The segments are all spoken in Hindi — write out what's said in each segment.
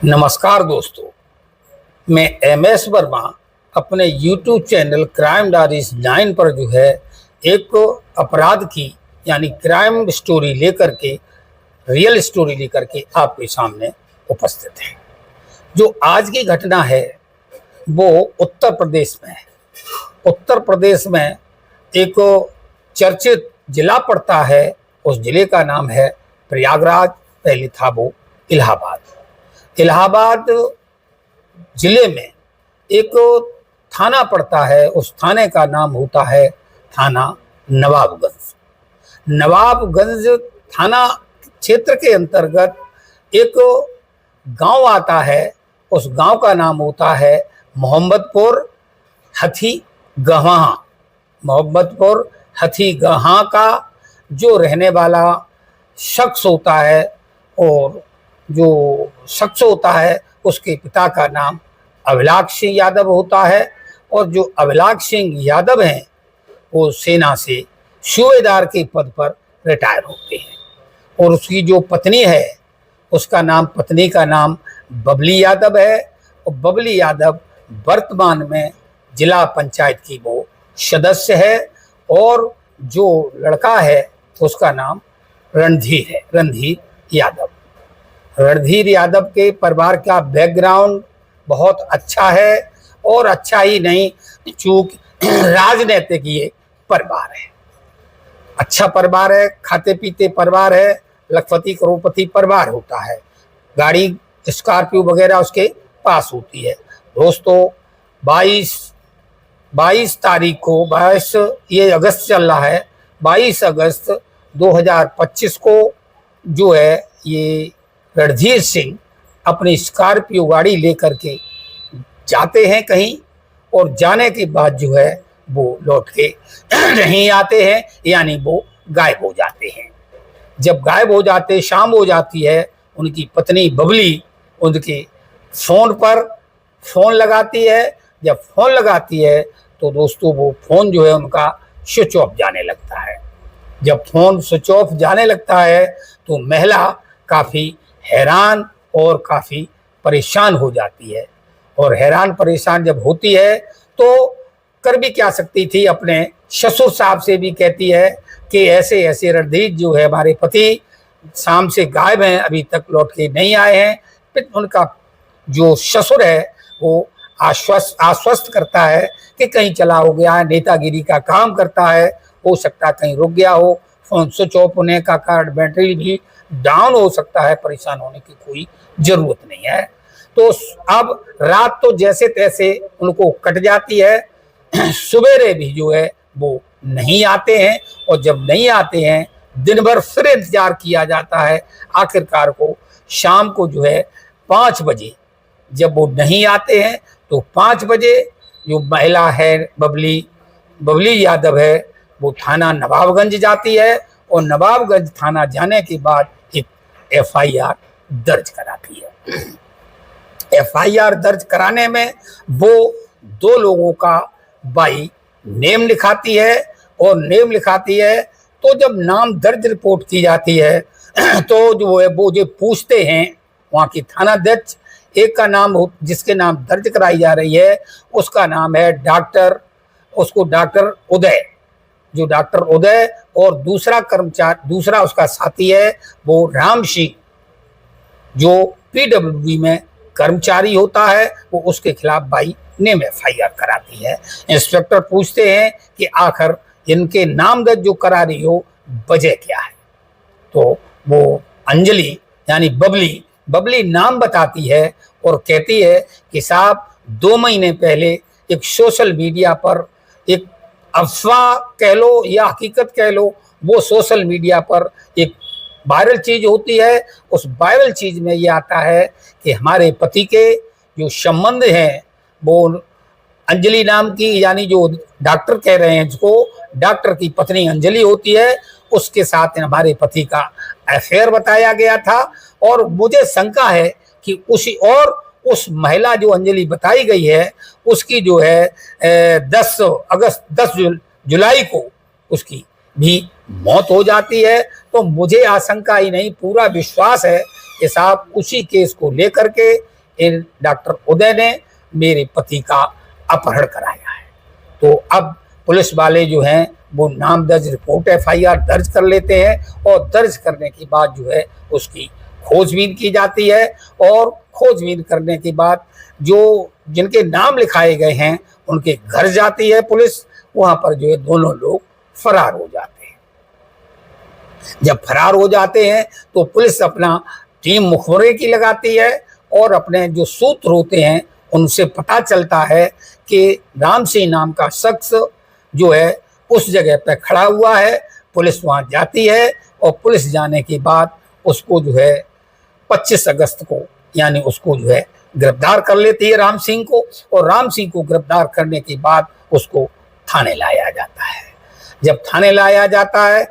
नमस्कार दोस्तों, मैं MS वर्मा अपने YouTube चैनल क्राइम डायरीज 9 पर जो है एक अपराध की यानी क्राइम स्टोरी लेकर के रियल स्टोरी लेकर के आपके सामने उपस्थित है। जो आज की घटना है वो उत्तर प्रदेश में है। उत्तर प्रदेश में एक चर्चित जिला पड़ता है, उस जिले का नाम है प्रयागराज, पहले था वो इलाहाबाद। इलाहाबाद जिले में एक थाना पड़ता है, उस थाने का नाम होता है थाना नवाबगंज। नवाबगंज थाना क्षेत्र के अंतर्गत एक गांव आता है, उस गांव का नाम होता है मोहम्मदपुर हथीगवां। मोहम्मदपुर हथीगवां का जो रहने वाला शख्स होता है और जो शख्स होता है उसके पिता का नाम अभिलाष सिंह यादव होता है और जो अभिलाष सिंह यादव हैं वो सेना से सूबेदार के पद पर रिटायर होते हैं। और उसकी जो पत्नी है उसका नाम, पत्नी का नाम बबली यादव है और बबली यादव वर्तमान में जिला पंचायत की वो सदस्य है। और जो लड़का है उसका नाम रणधीर है, रणधीर यादव। रणधीर यादव के परिवार का बैकग्राउंड बहुत अच्छा है और अच्छा ही नहीं, चूंकि राजनीतिक ये परिवार है, अच्छा परिवार है, खाते पीते परिवार है, लखपति करोड़पति परिवार होता है, गाड़ी स्कॉर्पियो वगैरह उसके पास होती है। दोस्तों 22 तारीख को 22 ये अगस्त चल रहा है, 22 अगस्त 2025 को जो है ये रणधीर सिंह अपनी स्कॉर्पियो गाड़ी लेकर के जाते हैं कहीं और जाने के बाद जो है वो लौट के नहीं आते हैं, यानी वो गायब हो जाते हैं। जब गायब हो जाते, शाम हो जाती है, उनकी पत्नी बबली उनके फ़ोन पर फ़ोन लगाती है। जब फ़ोन लगाती है तो दोस्तों वो फ़ोन जो है उनका स्विच ऑफ जाने लगता है। जब फ़ोन स्विच ऑफ जाने लगता है तो महिला काफ़ी हैरान और काफ़ी परेशान हो जाती है। और हैरान परेशान जब होती है तो कर भी क्या सकती थी, अपने ससुर साहब से भी कहती है कि ऐसे ऐसे रणधीर जो है हमारे पति शाम से गायब हैं, अभी तक लौट के नहीं आए हैं। फिर उनका जो ससुर है वो आश्वस्त करता है कि कहीं चला हो गया है, नेतागिरी का काम करता है, हो सकता है कहीं रुक गया हो, फ़ोन स्विच ऑफ होने का कारण बैटरी भी डाउन हो सकता है, परेशान होने की कोई ज़रूरत नहीं है। तो अब रात तो जैसे तैसे उनको कट जाती है, सवेरे भी जो है वो नहीं आते हैं और जब नहीं आते हैं दिन भर फिर इंतजार किया जाता है। आखिरकार को शाम को जो है 5 बजे जब वो नहीं आते हैं तो 5 बजे जो महिला है बबली यादव है वो थाना नवाबगंज जाती है और नवाबगंज थाना जाने के बाद एक FIR दर्ज कराती है। FIR दर्ज कराने में वो 2 लोगों का बाई नेम लिखाती है और नेम लिखाती है तो जब नाम दर्ज रिपोर्ट की जाती है तो जो है वो जो पूछते हैं वहाँ की थानाध्यक्ष, एक का नाम जिसके नाम दर्ज कराई जा रही है उसका नाम है डॉक्टर उदय, जो डॉक्टर उदय, और दूसरा उसका साथी है वो राम सिंह जो PWD में कर्मचारी होता है, वो उसके खिलाफ बाई नेम FIR कराती है। इंस्पेक्टर पूछते हैं कि आखिर इनके नाम दर्ज जो करा रही हो वजह क्या है, तो वो अंजलि यानी बबली नाम बताती है और कहती है कि साहब 2 महीने पहले एक सोशल मीडिया पर एक अफवाह कह लो या हकीकत कह लो, वो सोशल मीडिया पर एक वायरल चीज़ होती है। उस वायरल चीज़ में ये आता है कि हमारे पति के जो संबंध हैं वो अंजलि नाम की, यानी जो डॉक्टर कह रहे हैं जिसको डॉक्टर की पत्नी अंजलि होती है, उसके साथ हमारे पति का अफेयर बताया गया था। और मुझे शंका है कि उस महिला जो अंजलि बताई गई है उसकी जो है 10 जुलाई को उसकी भी मौत हो जाती है। तो मुझे आशंका ही नहीं, पूरा विश्वास है कि साहब उसी केस को लेकर के इन डॉक्टर उदय ने मेरे पति का अपहरण कराया है। तो अब पुलिस वाले जो हैं वो नाम दर्ज रिपोर्ट FIR दर्ज कर लेते हैं और दर्ज करने के बाद जो है उसकी खोजबीन की जाती है और खोजबीन करने के बाद जो जिनके नाम लिखाए गए हैं उनके घर जाती है पुलिस। वहां पर जो है दोनों लोग फरार हो जाते हैं। जब फरार हो जाते हैं तो पुलिस अपना टीम मुखबरे की लगाती है और अपने जो सूत्र होते हैं उनसे पता चलता है कि राम सिंह नाम का शख्स जो है उस जगह पर खड़ा हुआ है। पुलिस वहां जाती है और पुलिस जाने के बाद उसको जो है 25 अगस्त को यानी उसको जो है गिरफ्तार कर लेती है राम सिंह को। और राम सिंह को गिरफ्तार करने के बाद उसको थाने लाया जाता है। जब थाने लाया जाता है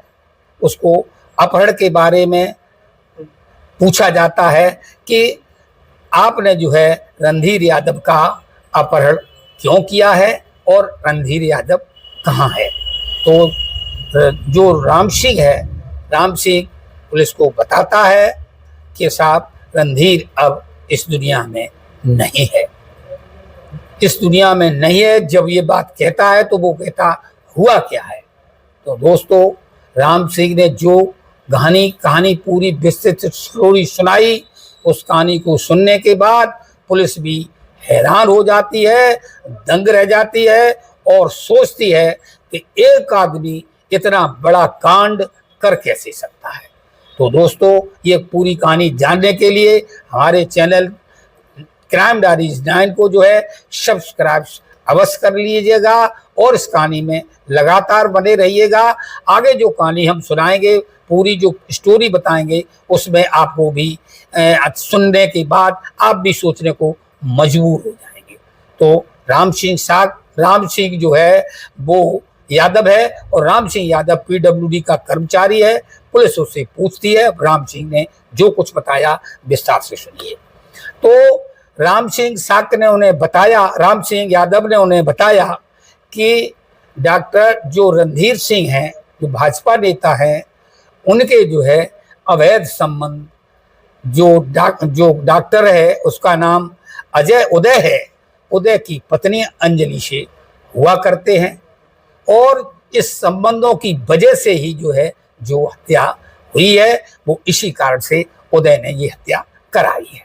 उसको अपहरण के बारे में पूछा जाता है कि आपने जो है रणधीर यादव का अपहरण क्यों किया है और रणधीर यादव कहाँ है। तो जो राम सिंह है, राम सिंह पुलिस को बताता है कि साहब रणधीर अब इस दुनिया में नहीं है, इस दुनिया में नहीं है। जब ये बात कहता है तो वो कहता हुआ क्या है। तो दोस्तों राम सिंह ने जो कहानी पूरी विस्तृत स्टोरी सुनाई, उस कहानी को सुनने के बाद पुलिस भी हैरान हो जाती है, दंग रह जाती है और सोचती है कि एक आदमी इतना बड़ा कांड कर कैसे सकता है। तो दोस्तों ये पूरी कहानी जानने के लिए हमारे चैनल क्राइम डायरीज 9 को जो है सब्सक्राइब अवश्य कर लीजिएगा और इस कहानी में लगातार बने रहिएगा। आगे जो कहानी हम सुनाएंगे, पूरी जो स्टोरी बताएंगे, उसमें आपको भी सुनने के बाद आप भी सोचने को मजबूर हो जाएंगे। तो राम सिंह जो है वो यादव है और राम सिंह यादव PWD का कर्मचारी है। पुलिस उससे पूछती है, राम सिंह ने जो कुछ बताया विस्तार से सुनिए। तो राम सिंह यादव ने उन्हें बताया कि डॉक्टर जो रणधीर सिंह हैं, जो भाजपा नेता हैं, उनके जो है अवैध संबंध जो डॉक्टर है उसका नाम अजय उदय है, उदय की पत्नी अंजलि से हुआ करते हैं और इस संबंधों की वजह से ही जो है जो हत्या हुई है वो इसी कारण से उदय ने ये हत्या कराई है।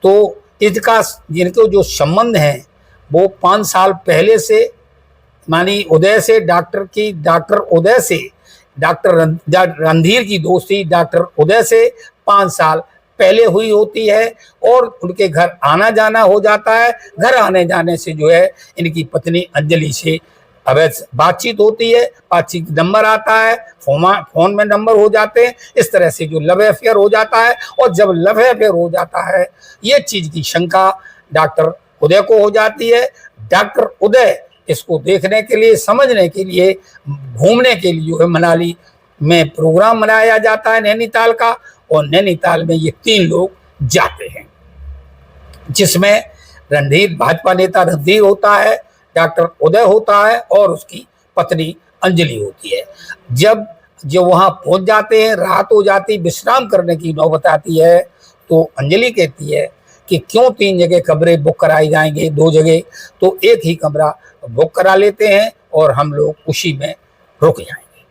तो जिनको जो संबंध हैं वो 5 साल पहले से मानी उदय से डॉक्टर उदय से रणधीर की दोस्ती डॉक्टर उदय से 5 साल पहले हुई होती है और उनके घर आना जाना हो जाता है। घर आने जाने से जो है इनकी पत्नी अंजलि से अवैध बातचीत होती है, बातचीत नंबर आता है, फोन में नंबर हो जाते हैं। इस तरह से जो लव अफेयर हो जाता है और जब लव अफेयर हो जाता है ये चीज की शंका डॉक्टर उदय को हो जाती है। डॉक्टर उदय इसको देखने के लिए, समझने के लिए, घूमने के लिए जो है मनाली में प्रोग्राम मनाया जाता है नैनीताल का और नैनीताल में ये 3 लोग जाते हैं जिसमें भाजपा नेता रणधीर होता है, डॉक्टर उदय होता है और उसकी पत्नी अंजलि होती है। जब वहां पहुंच जाते हैं, रात हो जाती, विश्राम करने की नौबत आती है तो अंजलि कहती है कि क्यों 3 जगह कमरे बुक कराए जाएंगे, 2 जगह तो एक ही कमरा बुक करा लेते हैं और हम लोग उसी में रुक जाएंगे।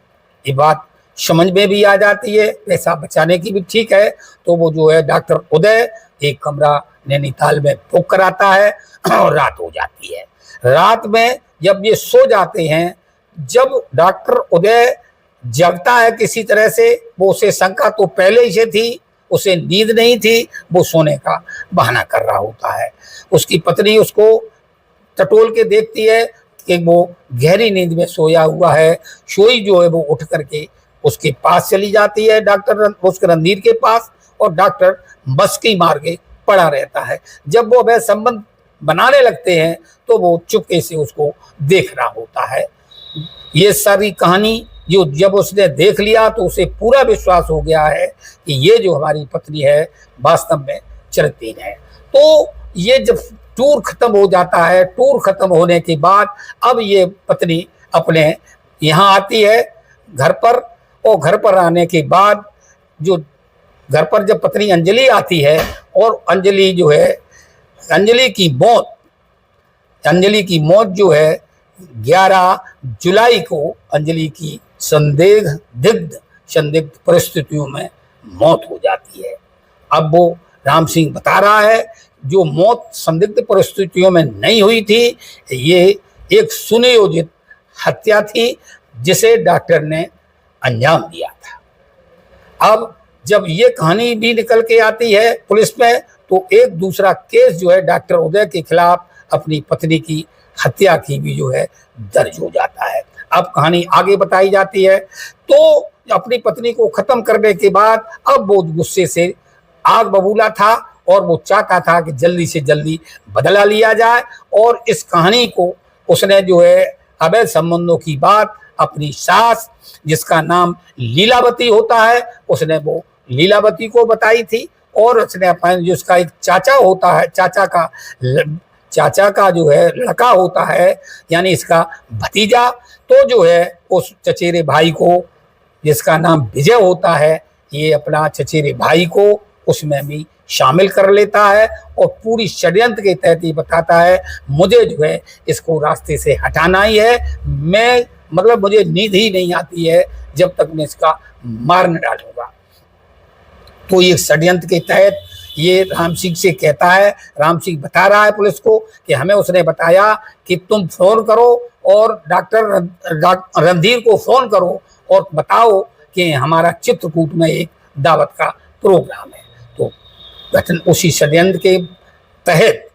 ये बात समझ में भी आ जाती है, पैसा बचाने की भी ठीक है। तो वो जो है डॉक्टर उदय एक कमरा नैनीताल में बुक कराता है और रात हो जाती है। रात में जब ये सो जाते हैं, जब डॉक्टर उदय जगता है किसी तरह से, वो उसे शंका तो पहले ही से थी, उसे नींद नहीं थी, वो सोने का बहाना कर रहा होता है। उसकी पत्नी उसको टटोल के देखती है कि वो गहरी नींद में सोया हुआ है। सोई जो है वो उठ करके उसके पास चली जाती है, उसके रणधीर के पास, और डॉक्टर मस्की मार के पड़ा रहता है। जब वो वह संबंध बनाने लगते हैं तो वो चुपके से उसको देख रहा होता है। ये सारी कहानी जो जब उसने देख लिया तो उसे पूरा विश्वास हो गया है कि ये जो हमारी पत्नी है वास्तव में चरित्रहीन है। तो ये जब टूर खत्म हो जाता है, टूर खत्म होने के बाद अब ये पत्नी अपने यहाँ आती है घर पर, और घर पर आने के बाद जो घर पर जब पत्नी अंजलि आती है और अंजलि जो है अंजलि की मौत जो है 11 जुलाई को अंजलि की संदिग्ध परिस्थितियों में मौत हो जाती है। अब वो राम सिंह बता रहा है जो मौत संदिग्ध परिस्थितियों में नहीं हुई थी, ये एक सुनियोजित हत्या थी जिसे डॉक्टर ने अंजाम दिया था। अब जब ये कहानी भी निकल के आती है पुलिस में, तो एक दूसरा केस जो है डॉक्टर उदय के खिलाफ अपनी पत्नी की हत्या की भी जो है दर्ज हो जाता है। अब कहानी आगे बताई जाती है। तो अपनी पत्नी को खत्म करने के बाद अब वो गुस्से से आग बबूला था और वो चाहता था कि जल्दी से जल्दी बदला लिया जाए, और इस कहानी को उसने जो है अवैध संबंधों की बात अपनी सास, जिसका नाम लीलावती होता है, उसने वो लीलावती को बताई थी। और उसने अपने जो उसका एक चाचा होता है, चाचा का जो है लड़का होता है, यानी इसका भतीजा, तो जो है उस चचेरे भाई को, जिसका नाम विजय होता है, ये अपना चचेरे भाई को उसमें भी शामिल कर लेता है और पूरी षड्यंत्र के तहत ये बताता है मुझे जो है इसको रास्ते से हटाना ही है, मैं मतलब मुझे नींद ही नहीं आती है जब तक मैं इसका मार न डालूंगा। तो ये षड्यंत्र के तहत ये राम सिंह से कहता है, राम सिंह बता रहा है पुलिस को कि हमें उसने बताया कि तुम फोन करो और डॉक्टर रणधीर को फोन करो और बताओ कि हमारा चित्रकूट में एक दावत का प्रोग्राम है। तो उसी षड्यंत्र के तहत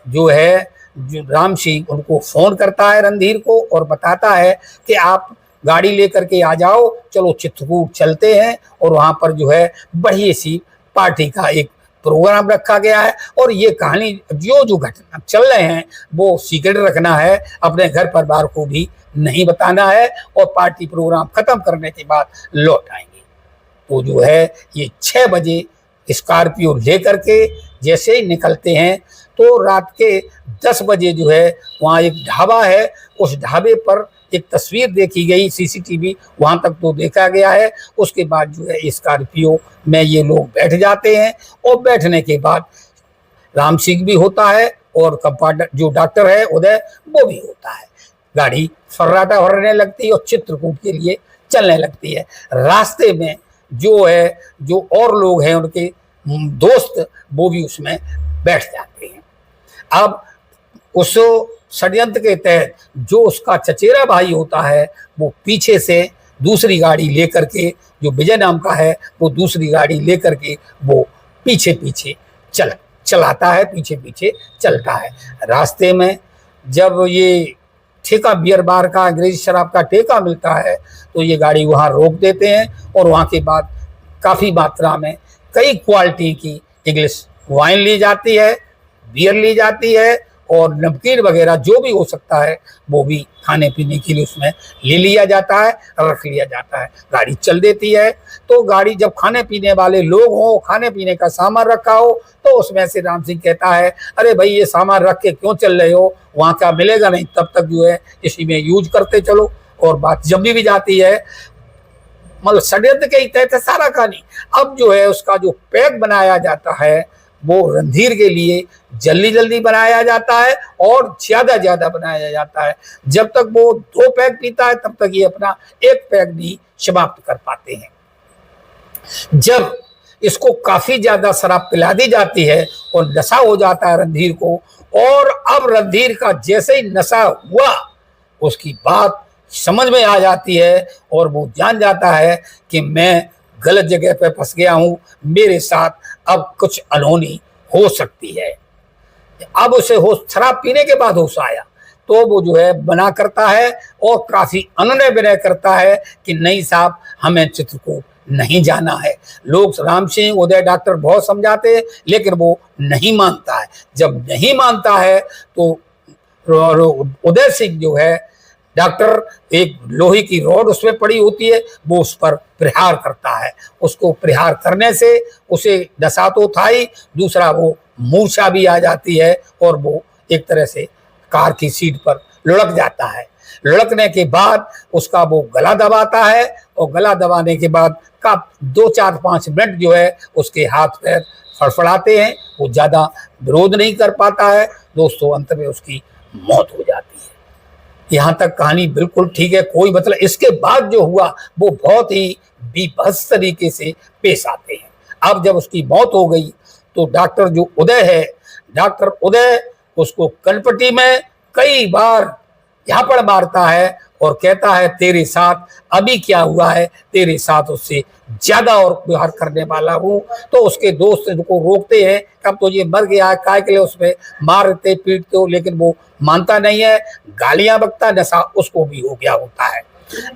जो है जो राम सिंह उनको फोन करता है रणधीर को और बताता है कि आप गाड़ी लेकर के आ जाओ, चलो चित्रकूट चलते हैं, और वहां पर जो है बढ़िया सी पार्टी का एक प्रोग्राम रखा गया है, और ये कहानी जो घटना चल रहे हैं वो सीक्रेट रखना है, अपने घर परिवार को भी नहीं बताना है, और पार्टी प्रोग्राम खत्म करने के बाद लौट आएंगे। तो जो है ये 6 बजे स्कॉर्पियो लेकर के जैसे ही निकलते हैं तो रात के 10 बजे जो है वहाँ एक ढाबा है, उस ढाबे पर एक तस्वीर देखी गई, सीसीटीवी वहाँ तक तो देखा गया है। उसके बाद जो है स्कॉर्पियो में ये लोग बैठ जाते हैं, और बैठने के बाद राम सिंह भी होता है और कंपाउंडर जो डॉक्टर है उदय वो भी होता है। गाड़ी फर्राटा भरने लगती है और चित्रकूट के लिए चलने लगती है। रास्ते में जो है जो और लोग हैं उनके दोस्त वो भी उसमें बैठ जाते हैं। अब उस षड्यंत्र के तहत जो उसका चचेरा भाई होता है वो पीछे से दूसरी गाड़ी लेकर के, जो विजय नाम का है, वो दूसरी गाड़ी लेकर के वो पीछे पीछे चलाता है, पीछे पीछे चलता है। रास्ते में जब ये ठेका बियर बार का अंग्रेजी शराब का ठेका मिलता है तो ये गाड़ी वहाँ रोक देते हैं, और वहाँ के बाद काफ़ी मात्रा में कई क्वालिटी की इंग्लिश वाइन ली जाती है, बियर ली जाती है, और नमकीन वगैरह जो भी हो सकता है वो भी खाने पीने के लिए उसमें ले लिया जाता है, रख लिया जाता है। गाड़ी चल देती है। तो गाड़ी जब खाने पीने वाले लोग हों, खाने पीने का सामान रखा हो, तो उसमें से राम सिंह कहता है अरे भाई ये सामान रख के क्यों चल रहे हो, वहाँ का मिलेगा नहीं, तब तक जो है इसी में यूज करते चलो। और बात जब भी जाती है, मतलब षड्यंत्र के तहत सारा कहानी। अब जो है उसका जो पैक बनाया जाता है वो रणधीर के लिए जल्दी जल्दी बनाया जाता है और ज्यादा बनाया जाता है। जब तक वो 2 पैक पीता है तब तक ये अपना 1 पैक भी समाप्त कर पाते हैं। जब इसको काफी ज्यादा शराब पिला दी जाती है और नशा हो जाता है रणधीर को, और अब रणधीर का जैसे ही नशा हुआ उसकी बात समझ में आ जाती है और वो जान जाता है कि मैं गलत जगह पे फंस गया हूं, मेरे साथ अब कुछ अनहोनी हो सकती है। अब उसे होश, शराब पीने के बाद होश आया तो वो जो है बना करता है और काफी अनुनय विनय करता है कि नहीं साहब हमें चित्रकूट नहीं जाना है। लोग राम सिंह उदय डॉक्टर बहुत समझाते हैं लेकिन वो नहीं मानता है। जब नहीं मानता है तो उदय सिंह जो है डॉक्टर, एक लोहे की रॉड उसमें पड़ी होती है, वो उस पर प्रहार करता है। उसको प्रहार करने से उसे नशा तो था ही, दूसरा वो मूर्छा भी आ जाती है और वो एक तरह से कार की सीट पर लुढ़क जाता है। लुढ़कने के बाद उसका वो गला दबाता है और गला दबाने के बाद का 2-4-5 मिनट जो है उसके हाथ पैर फड़फड़ाते हैं, वो ज़्यादा विरोध नहीं कर पाता है। दोस्तों अंत में उसकी मौत हो जाती है। यहाँ तक कहानी बिल्कुल ठीक है, कोई मतलब इसके बाद जो हुआ वो बहुत ही बीभत्स तरीके से पेश आते हैं। अब जब उसकी मौत हो गई तो डॉक्टर जो उदय है, डॉक्टर उदय उसको कनपट्टी में कई बार यहाँ पर मारता है और कहता है तेरे साथ अभी क्या हुआ है, तेरे साथ उससे ज्यादा और व्यवहार करने वाला हूँ। तो उसके दोस्त उनको रोकते हैं, कब तो ये मर गया है, काय के लिए उसमें मारते पीटते हो, लेकिन वो मानता नहीं है, गालियां बकता, नशा उसको भी हो गया होता है।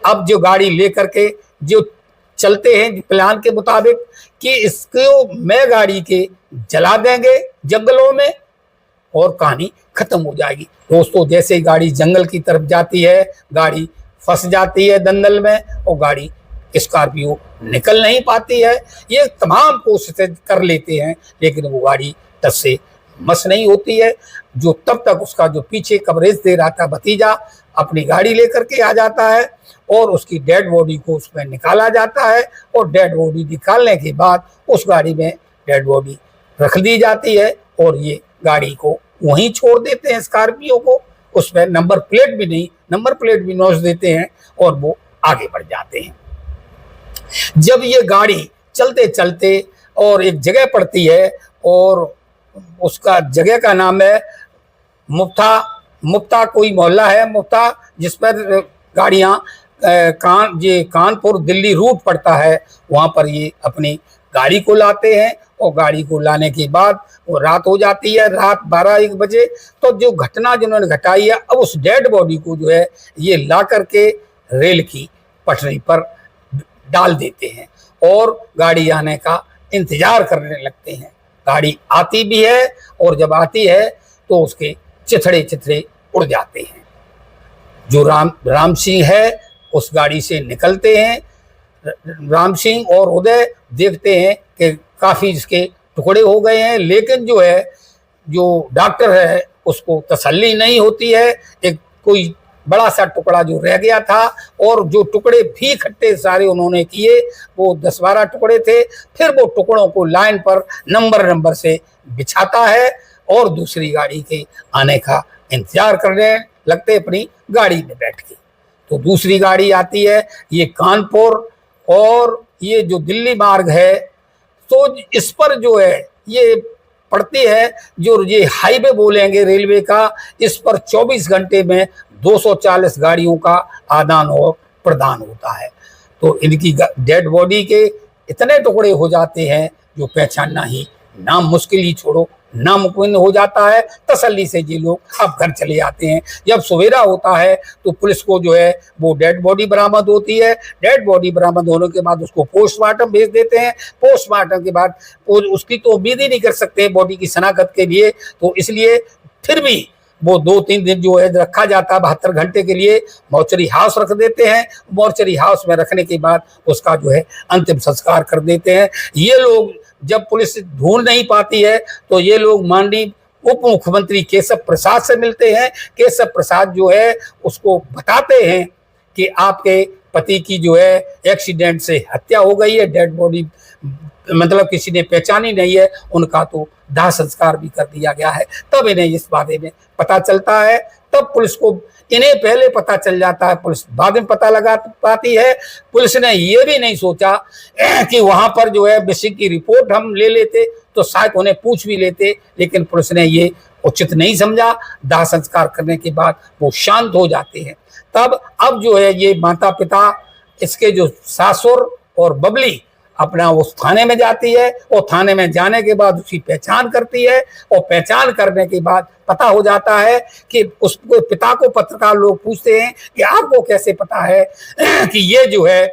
अब जो गाड़ी लेकर के जो चलते हैं प्लान के मुताबिक कि इसको मैं गाड़ी के जला देंगे जंगलों में और कहानी खत्म हो जाएगी। दोस्तों जैसे ही गाड़ी जंगल की तरफ जाती है, गाड़ी फंस जाती है दलदल में और गाड़ी स्कॉर्पियो निकल नहीं पाती है। ये तमाम कोशिशें कर लेते हैं लेकिन वो गाड़ी टस से मस नहीं होती है। जो तब तक उसका जो पीछे कवरेज दे रहा था भतीजा अपनी गाड़ी लेकर के आ जाता है और उसकी डेड बॉडी को उसमें निकाला जाता है और डेड बॉडी निकालने के बाद उस गाड़ी में डेड बॉडी रख दी जाती है और ये गाड़ी को वहीं छोड़ देते हैं स्कॉर्पियो को। उसमें नंबर प्लेट भी नहीं, नंबर प्लेट भी नोच देते हैं और वो आगे बढ़ जाते हैं। जब ये गाड़ी चलते चलते और एक जगह पड़ती है और उसका जगह का नाम है मुफ्ता कोई मोहल्ला है मुफ्ता, जिस पर गाड़ियाँ कानपुर दिल्ली रूट पड़ता है, वहाँ पर ये अपनी गाड़ी को लाते हैं और गाड़ी को लाने के बाद वो रात हो जाती है, रात 12-1 बजे। तो जो घटना जिन्होंने घटाई है, अब उस डेड बॉडी को जो है ये ला करके रेल की पटरी पर डाल देते हैं और गाड़ी आने का इंतजार करने लगते हैं। गाड़ी आती भी है और जब आती है तो उसके चिथड़े चिथड़े उड़ जाते हैं। जो राम सिंह है उस गाड़ी से निकलते हैं। राम सिंह और उदय देखते हैं कि काफ़ी इसके टुकड़े हो गए हैं, लेकिन जो है जो डॉक्टर है उसको तसल्ली नहीं होती है। एक कोई बड़ा सा टुकड़ा जो रह गया था और जो टुकड़े भी इकट्ठे सारे उन्होंने किए वो 10-12 टुकड़े थे। फिर वो टुकड़ों को लाइन पर नंबर से बिछाता है और दूसरी गाड़ी के आने का इंतजार करने लगते अपनी गाड़ी में बैठ के। तो दूसरी गाड़ी आती है, ये कानपुर और ये जो दिल्ली मार्ग है, तो इस पर जो है ये पड़ती है, जो ये हाईवे बोलेंगे रेलवे का, इस पर 24 घंटे में 240 गाड़ियों का आदान और प्रदान होता है। तो इनकी डेड बॉडी के इतने टुकड़े हो जाते हैं जो पहचानना ही नाम मुश्किल ही छोड़ो नामुमकिन हो जाता है। तसल्ली से ये लोग अब घर चले आते हैं। जब सवेरा होता है तो पुलिस को जो है वो डेड बॉडी बरामद होती है। डेड बॉडी बरामद होने के बाद उसको पोस्टमार्टम भेज देते हैं। पोस्टमार्टम के बाद उसकी तो उम्मीद ही नहीं कर सकते बॉडी की शनाख्त के लिए, तो इसलिए फिर भी वो 2-3 दिन जो है रखा जाता है, 72 घंटे के लिए मॉर्चरी हाउस रख देते हैं। मॉर्चरी हाउस में रखने के बाद उसका जो है अंतिम संस्कार कर देते हैं। ये लोग जब पुलिस ढूंढ नहीं पाती है तो ये लोग माननीय उप मुख्यमंत्री केशव प्रसाद से मिलते हैं। केशव प्रसाद जो है उसको बताते हैं कि आपके पति की जो है एक्सीडेंट से हत्या हो गई है, डेड बॉडी मतलब किसी ने पहचानी नहीं है, उनका तो दाह संस्कार भी कर दिया गया है। तब इन्हें इस बारे में पता चलता है। तब पुलिस को इन्हें पहले पता चल जाता है, पुलिस बाद में पता लगा पाती है। पुलिस ने ये भी नहीं सोचा कि वहां पर जो है मिसिंग की रिपोर्ट हम ले लेते तो शायद उन्हें पूछ भी लेते, लेकिन पुलिस ने ये उचित नहीं समझा। दाह संस्कार करने के बाद वो शांत हो जाते हैं। तब अब जो है ये माता पिता इसके जो सासुर और बबली अपना उस थाने में जाती है और थाने में जाने के बाद उसकी पहचान करती है और पहचान करने के बाद पता हो जाता है कि उसको पिता को पत्रकार लोग पूछते हैं कि आपको कैसे पता है कि ये जो है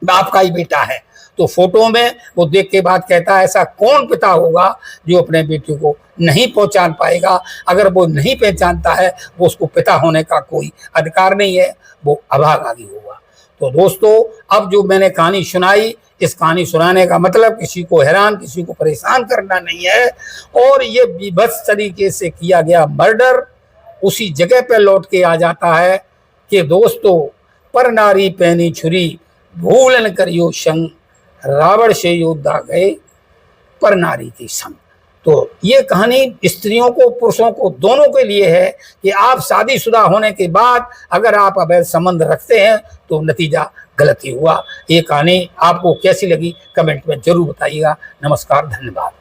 आपका ही बेटा है। तो फोटो में वो देख के बाद कहता है ऐसा कौन पिता होगा जो अपने बेटे को नहीं पहचान पाएगा। अगर वो नहीं पहचानता है वो उसको पिता होने का कोई अधिकार नहीं है, वो अभागागी होगा। तो दोस्तों अब जो मैंने कहानी सुनाई, इस कहानी सुनाने का मतलब किसी को हैरान किसी को परेशान करना नहीं है। और ये बीभत्स तरीके से किया गया मर्डर उसी जगह पर लौट के आ जाता है कि दोस्तों पर नारी पहनी छुरी भूलन करियो संग रावण से योद्धा गए पर नारी की संग। तो ये कहानी स्त्रियों को पुरुषों को दोनों के लिए है कि आप शादीशुदा होने के बाद अगर आप अवैध संबंध रखते हैं तो नतीजा गलत ही हुआ। ये कहानी आपको कैसी लगी कमेंट में जरूर बताइएगा। नमस्कार, धन्यवाद।